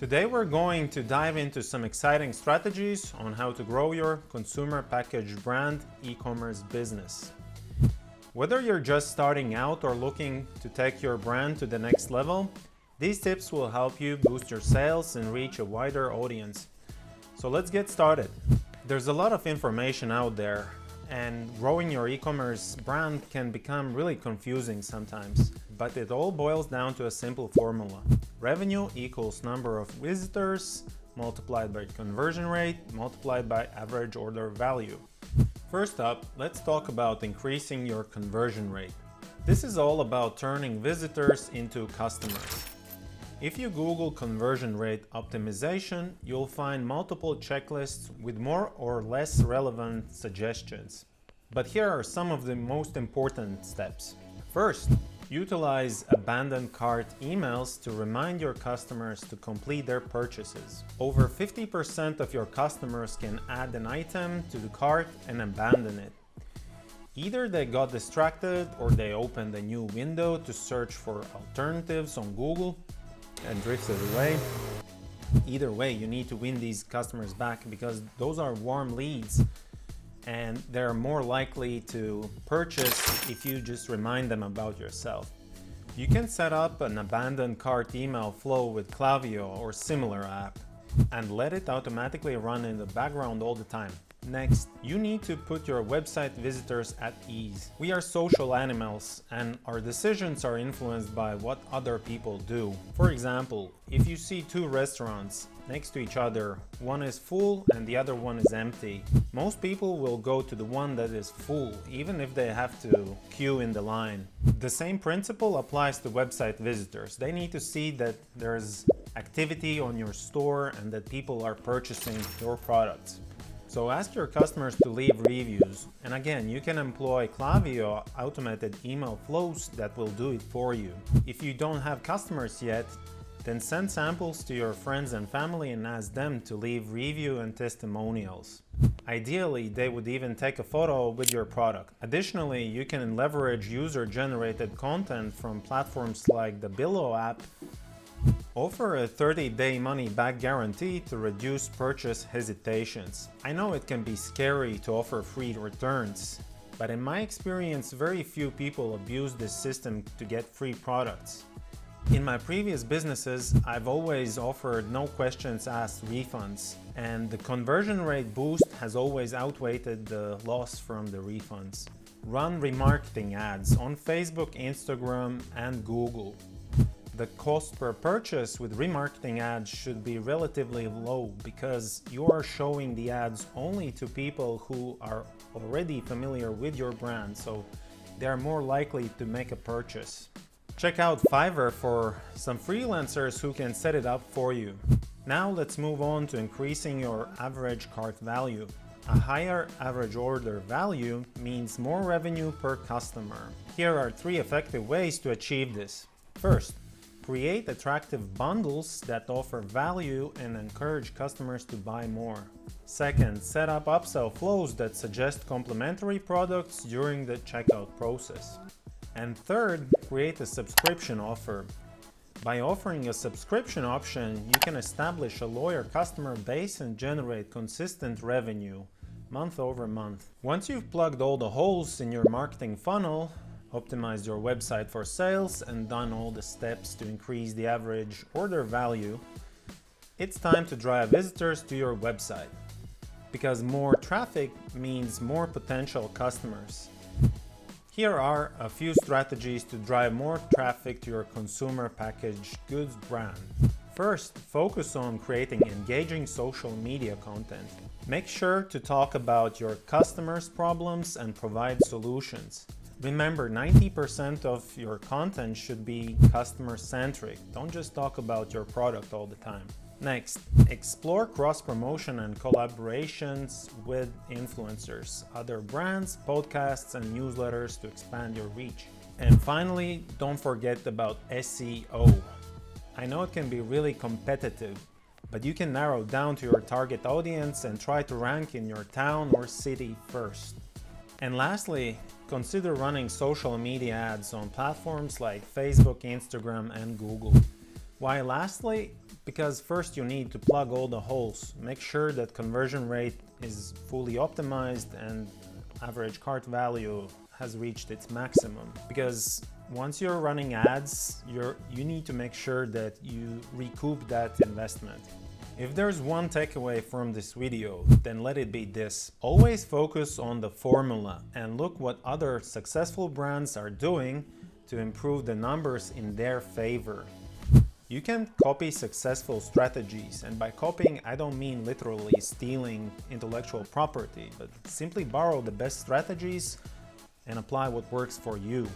Today we're going to dive into some exciting strategies on how to grow your consumer packaged brand e-commerce business. Whether you're just starting out or looking to take your brand to the next level, these tips will help you boost your sales and reach a wider audience. So let's get started. There's a lot of information out there, and growing your e-commerce brand can become really confusing sometimes, but it all boils down to a simple formula. Revenue equals number of visitors multiplied by conversion rate multiplied by average order value. First up, let's talk about increasing your conversion rate. This is all about turning visitors into customers. If you Google conversion rate optimization, you'll find multiple checklists with more or less relevant suggestions. But here are some of the most important steps. First, utilize abandoned cart emails to remind your customers to complete their purchases. Over 50% of your customers can add an item to the cart and abandon it. Either they got distracted or they opened a new window to search for alternatives on Google and drifted away. Either way, you need to win these customers back because those are warm leads and they're more likely to purchase if you just remind them about yourself. You can set up an abandoned cart email flow with Klaviyo or similar app and let it automatically run in the background all the time. Next, you need to put your website visitors at ease. We are social animals and our decisions are influenced by what other people do. For example, if you see two restaurants next to each other, one is full and the other one is empty, most people will go to the one that is full, even if they have to queue in the line. The same principle applies to website visitors. They need to see that there's activity on your store and that people are purchasing your products. So ask your customers to leave reviews. And again, you can employ Klaviyo automated email flows that will do it for you. If you don't have customers yet, then send samples to your friends and family and ask them to leave review and testimonials. Ideally, they would even take a photo with your product. Additionally, you can leverage user-generated content from platforms like the Billo app. Offer a 30-day money-back guarantee to reduce purchase hesitations. I know it can be scary to offer free returns, but in my experience, very few people abuse this system to get free products. In my previous businesses, I've always offered no questions asked refunds, and the conversion rate boost has always outweighed the loss from the refunds. Run remarketing ads on Facebook, Instagram, and Google. The cost per purchase with remarketing ads should be relatively low because you are showing the ads only to people who are already familiar with your brand, so they are more likely to make a purchase. Check out Fiverr for some freelancers who can set it up for you. Now let's move on to increasing your average cart value. A higher average order value means more revenue per customer. Here are 3 effective ways to achieve this. First, create attractive bundles that offer value and encourage customers to buy more. Second, set up upsell flows that suggest complementary products during the checkout process. And third, create a subscription offer. By offering a subscription option, you can establish a loyal customer base and generate consistent revenue month over month. Once you've plugged all the holes in your marketing funnel, optimized your website for sales, and done all the steps to increase the average order value, it's time to drive visitors to your website. Because more traffic means more potential customers. Here are a few strategies to drive more traffic to your consumer packaged goods brand. First, focus on creating engaging social media content. Make sure to talk about your customers' problems and provide solutions. Remember, 90% of your content should be customer-centric. Don't just talk about your product all the time. Next, explore cross-promotion and collaborations with influencers, other brands, podcasts, and newsletters to expand your reach. And finally, don't forget about SEO. I know it can be really competitive, but you can narrow down to your target audience and try to rank in your town or city first. And lastly, consider running social media ads on platforms like Facebook, Instagram, and Google. Why lastly? Because first you need to plug all the holes. Make sure that conversion rate is fully optimized and average cart value has reached its maximum. Because once you're running ads, you need to make sure that you recoup that investment. If there's one takeaway from this video, then let it be this. Always focus on the formula and look what other successful brands are doing to improve the numbers in their favor. You can copy successful strategies, and by copying I don't mean literally stealing intellectual property, but simply borrow the best strategies and apply what works for you.